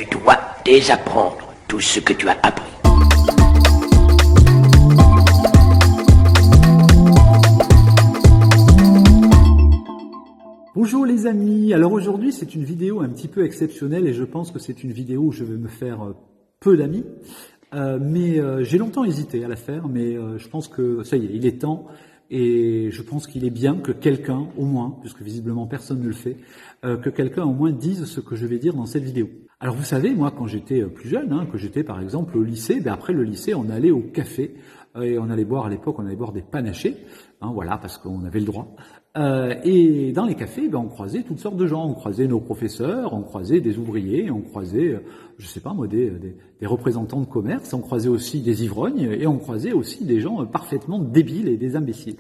Tu dois désapprendre tout ce que tu as appris. Bonjour les amis, alors aujourd'hui c'est une vidéo un petit peu exceptionnelle et je pense que c'est une vidéo où je vais me faire peu d'amis, mais j'ai longtemps hésité à la faire, mais je pense que ça y est, il est temps et je pense qu'il est bien que quelqu'un au moins, puisque visiblement personne ne le fait, que quelqu'un au moins dise ce que je vais dire dans cette vidéo. Alors vous savez, moi quand j'étais plus jeune, que j'étais par exemple au lycée, après le lycée on allait au café et on allait boire à l'époque, on allait boire des panachés, voilà, parce qu'on avait le droit. Et dans les cafés, on croisait toutes sortes de gens. On croisait nos professeurs, on croisait des ouvriers, on croisait, je sais pas moi, des représentants de commerce, on croisait aussi des ivrognes et on croisait aussi des gens parfaitement débiles et des imbéciles.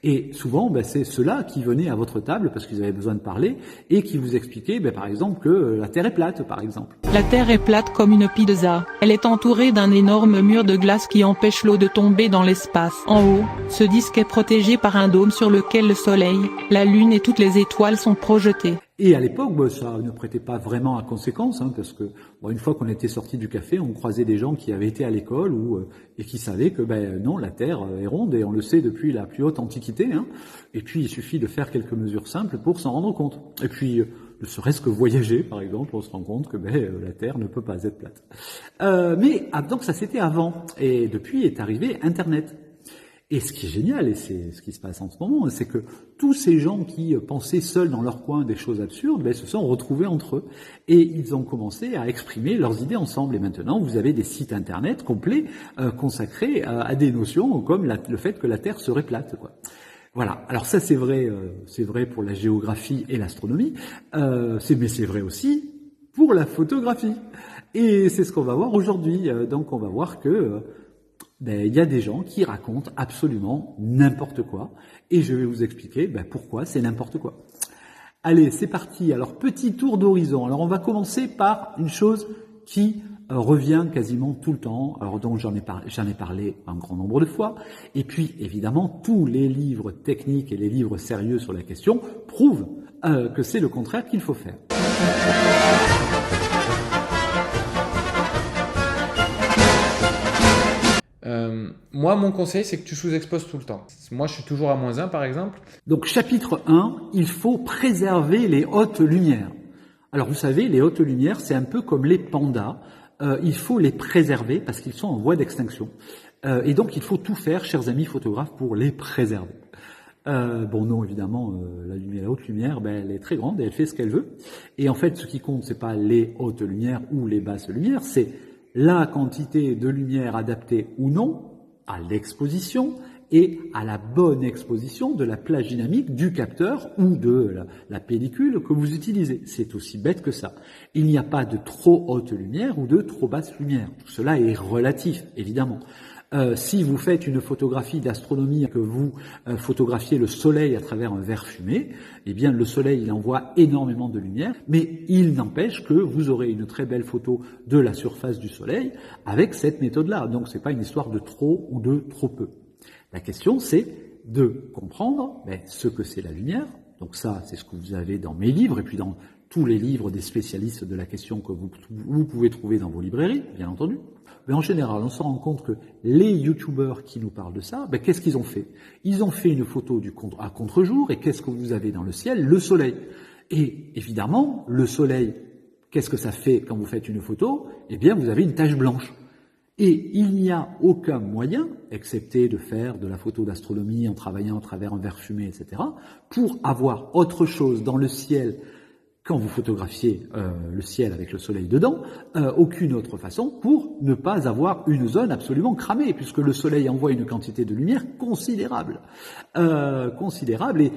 Et souvent, c'est ceux-là qui venaient à votre table parce qu'ils avaient besoin de parler et qui vous expliquaient, par exemple, que la Terre est plate, par exemple. La Terre est plate comme une pizza. Elle est entourée d'un énorme mur de glace qui empêche l'eau de tomber dans l'espace. En haut, ce disque est protégé par un dôme sur lequel le soleil, la lune et toutes les étoiles sont projetées. Et à l'époque, ça ne prêtait pas vraiment à conséquence, parce que une fois qu'on était sorti du café, on croisait des gens qui avaient été à l'école et qui savaient que non, la Terre est ronde et on le sait depuis la plus haute antiquité. Et puis il suffit de faire quelques mesures simples pour s'en rendre compte. Et puis ne serait-ce que voyager, par exemple, on se rend compte que la Terre ne peut pas être plate. Mais donc ça c'était avant. Et depuis est arrivé Internet. Et ce qui est génial, et c'est ce qui se passe en ce moment, c'est que tous ces gens qui pensaient seuls dans leur coin des choses absurdes, se sont retrouvés entre eux. Et ils ont commencé à exprimer leurs idées ensemble. Et maintenant, vous avez des sites internet complets consacrés à des notions comme le fait que la Terre serait plate, quoi. Voilà. Alors ça, c'est vrai pour la géographie et l'astronomie, mais c'est vrai aussi pour la photographie. Et c'est ce qu'on va voir aujourd'hui. Donc on va voir que il y a des gens qui racontent absolument n'importe quoi, et je vais vous expliquer pourquoi c'est n'importe quoi. Allez, c'est parti. Alors, petit tour d'horizon. Alors, on va commencer par une chose qui revient quasiment tout le temps, alors dont j'en ai parlé un grand nombre de fois, et puis, évidemment, tous les livres techniques et les livres sérieux sur la question prouvent que c'est le contraire qu'il faut faire. Moi, mon conseil, c'est que tu sous-exposes tout le temps. Moi, je suis toujours à -1, par exemple. Donc, chapitre 1, il faut préserver les hautes lumières. Alors, vous savez, les hautes lumières, c'est un peu comme les pandas. Il faut les préserver parce qu'ils sont en voie d'extinction. Et donc, il faut tout faire, chers amis photographes, pour les préserver. Non, évidemment, la haute lumière, elle est très grande et elle fait ce qu'elle veut. Et en fait, ce qui compte, c'est pas les hautes lumières ou les basses lumières, c'est la quantité de lumière adaptée ou non à l'exposition et à la bonne exposition de la plage dynamique du capteur ou de la pellicule que vous utilisez. C'est aussi bête que ça. Il n'y a pas de trop haute lumière ou de trop basse lumière. Tout cela est relatif, évidemment. Si vous faites une photographie d'astronomie, que vous photographiez le soleil à travers un verre fumé, le soleil il envoie énormément de lumière, mais il n'empêche que vous aurez une très belle photo de la surface du soleil avec cette méthode-là. Donc c'est pas une histoire de trop ou de trop peu. La question c'est de comprendre ce que c'est la lumière. Donc ça, c'est ce que vous avez dans mes livres et puis dans tous les livres des spécialistes de la question que vous pouvez trouver dans vos librairies, bien entendu. Mais en général, on se rend compte que les youtubeurs qui nous parlent de ça, qu'est-ce qu'ils ont fait? Ils ont fait une photo à contre-jour, et qu'est-ce que vous avez dans le ciel? Le soleil. Et évidemment, le soleil, qu'est-ce que ça fait quand vous faites une photo? Vous avez une tache blanche. Et il n'y a aucun moyen, excepté de faire de la photo d'astronomie en travaillant à travers un verre fumé, etc., pour avoir autre chose dans le ciel quand vous photographiez le ciel avec le soleil dedans, aucune autre façon pour ne pas avoir une zone absolument cramée, puisque le soleil envoie une quantité de lumière considérable. Et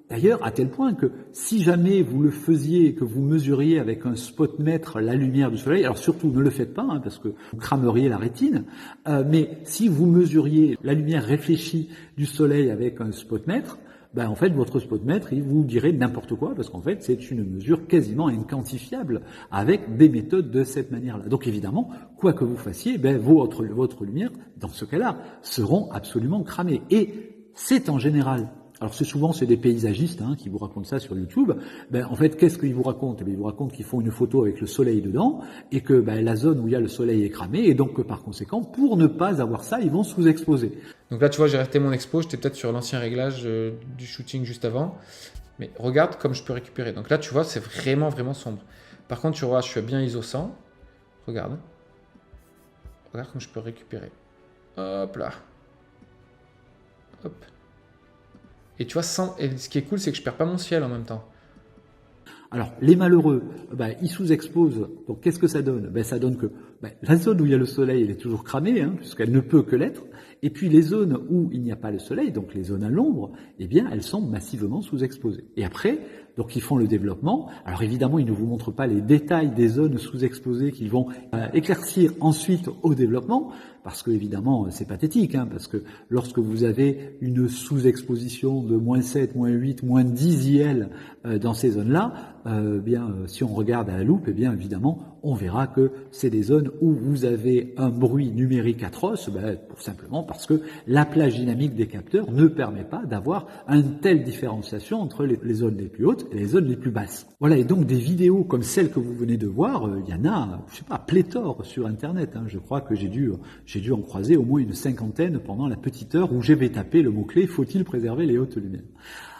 d'ailleurs, à tel point que si jamais vous le faisiez, que vous mesuriez avec un spotmètre la lumière du soleil, alors surtout ne le faites pas, parce que vous crameriez la rétine, mais si vous mesuriez la lumière réfléchie du soleil avec un spotmètre, en fait, votre spotmètre, il vous dirait n'importe quoi, parce qu'en fait, c'est une mesure quasiment inquantifiable avec des méthodes de cette manière-là. Donc évidemment, quoi que vous fassiez, votre lumière, dans ce cas-là, seront absolument cramées. Et c'est en général Alors c'est des paysagistes qui vous racontent ça sur YouTube. En fait, qu'est-ce qu'ils vous racontent? Ils vous racontent qu'ils font une photo avec le soleil dedans et que la zone où il y a le soleil est cramée et donc par conséquent, pour ne pas avoir ça, ils vont sous-exposer. Donc là, tu vois, j'ai arrêté mon expo, j'étais peut-être sur l'ancien réglage du shooting juste avant. Mais regarde comme je peux récupérer. Donc là, tu vois, c'est vraiment, vraiment sombre. Par contre, tu vois, je suis bien ISO 100. Regarde. Regarde comme je peux récupérer. Hop là. Hop. Et tu vois, et ce qui est cool, c'est que je perds pas mon ciel en même temps. Alors, les malheureux, ils sous-exposent. Donc, qu'est-ce que ça donne? Ça donne que la zone où il y a le soleil, elle est toujours cramée, puisqu'elle ne peut que l'être. Et puis, les zones où il n'y a pas le soleil, donc les zones à l'ombre, elles sont massivement sous-exposées. Et après, donc, ils font le développement. Alors, évidemment, ils ne vous montrent pas les détails des zones sous-exposées qu'ils vont éclaircir ensuite au développement, parce que, évidemment, c'est pathétique, parce que lorsque vous avez une sous-exposition de -7, -8, -10 IL dans ces zones-là, si on regarde à la loupe, évidemment, on verra que c'est des zones où vous avez un bruit numérique atroce, simplement parce que la plage dynamique des capteurs ne permet pas d'avoir une telle différenciation entre les zones les plus hautes et les zones les plus basses. Voilà, et donc des vidéos comme celle que vous venez de voir, il y en a, pléthore sur Internet. Je crois que j'ai dû en croiser au moins une 50aine pendant la petite heure où j'avais tapé le mot-clé « Faut-il préserver les hautes lumières ?»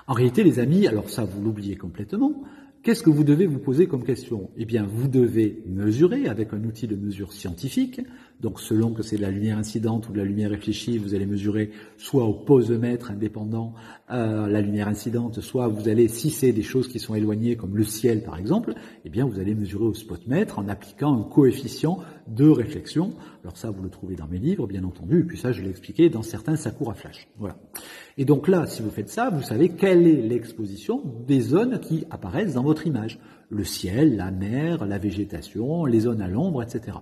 En réalité, les amis, alors ça, vous l'oubliez complètement. Qu'est-ce que vous devez vous poser comme question? Vous devez mesurer avec un outil de mesure scientifique. Donc, selon que c'est de la lumière incidente ou de la lumière réfléchie, vous allez mesurer soit au posemètre indépendant la lumière incidente, soit vous allez, si c'est des choses qui sont éloignées comme le ciel par exemple, vous allez mesurer au spotmètre en appliquant un coefficient de réflexion. Alors ça, vous le trouvez dans mes livres, bien entendu, et puis ça, je l'ai expliqué dans certains Sakura Flash. Voilà. Et donc là, si vous faites ça, vous savez quelle est l'exposition des zones qui apparaissent dans votre image. Le ciel, la mer, la végétation, les zones à l'ombre, etc.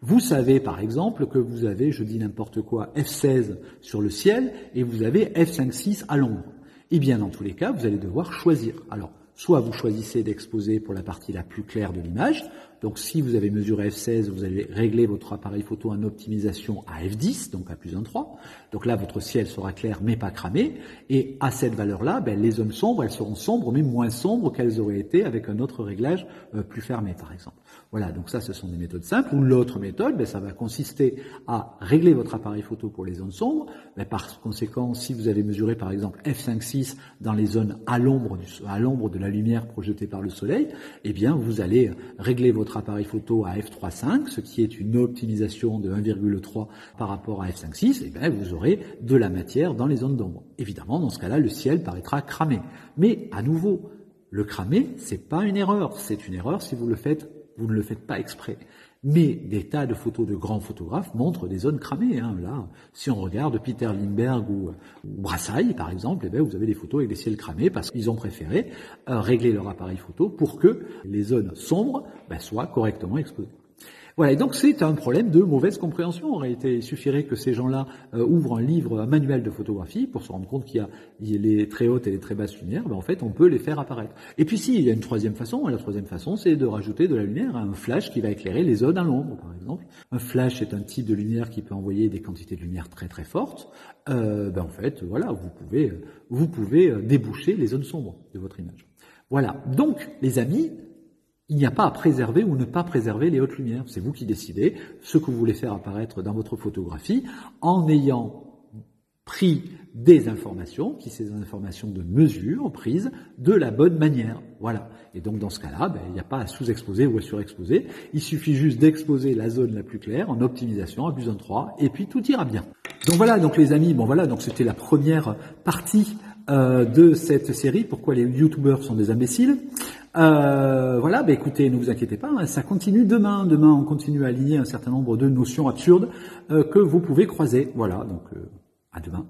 Vous savez par exemple que vous avez, je dis n'importe quoi, F16 sur le ciel et vous avez F5.6 à l'ombre. Dans tous les cas, vous allez devoir choisir. Alors, soit vous choisissez d'exposer pour la partie la plus claire de l'image. Donc si vous avez mesuré F16, vous allez régler votre appareil photo en optimisation à F10, donc à +1,3. Donc là, votre ciel sera clair mais pas cramé. Et à cette valeur-là, les zones sombres, elles seront sombres mais moins sombres qu'elles auraient été avec un autre réglage plus fermé, par exemple. Voilà, donc ça, ce sont des méthodes simples. Ou l'autre méthode, ça va consister à régler votre appareil photo pour les zones sombres. Par conséquent, si vous avez mesuré par exemple F5.6 dans les zones à l'ombre de la lumière projetée par le soleil, vous allez régler votre appareil photo à F3.5, ce qui est une optimisation de 1,3 par rapport à F5.6, vous aurez de la matière dans les zones d'ombre. Évidemment, dans ce cas-là, le ciel paraîtra cramé. Mais à nouveau, le cramé, c'est pas une erreur. C'est une erreur si vous ne le faites pas exprès. Mais des tas de photos de grands photographes montrent des zones cramées. Là, si on regarde Peter Lindbergh ou Brassailles, par exemple, vous avez des photos avec des ciels cramés parce qu'ils ont préféré régler leur appareil photo pour que les zones sombres soient correctement exposées. Voilà, et donc c'est un problème de mauvaise compréhension. En réalité, il suffirait que ces gens-là ouvrent un livre, un manuel de photographie pour se rendre compte qu'il y a les très hautes et les très basses lumières. En fait, on peut les faire apparaître. Et puis si, il y a une troisième façon. Et la troisième façon, c'est de rajouter de la lumière à un flash qui va éclairer les zones à l'ombre, par exemple. Un flash est un type de lumière qui peut envoyer des quantités de lumière très très fortes. En fait, voilà, vous pouvez déboucher les zones sombres de votre image. Voilà. Donc, les amis, il n'y a pas à préserver ou ne pas préserver les hautes lumières. C'est vous qui décidez ce que vous voulez faire apparaître dans votre photographie en ayant pris des informations, ces informations de mesure prises de la bonne manière. Voilà. Et donc dans ce cas-là, il n'y a pas à sous-exposer ou à surexposer. Il suffit juste d'exposer la zone la plus claire en optimisation à +1,3 et puis tout ira bien. Donc voilà, donc les amis, donc c'était la première partie de cette série. Pourquoi les youtubeurs sont des imbéciles. Écoutez, ne vous inquiétez pas, ça continue demain. Demain, on continue à aligner un certain nombre de notions absurdes que vous pouvez croiser. Voilà, donc à demain.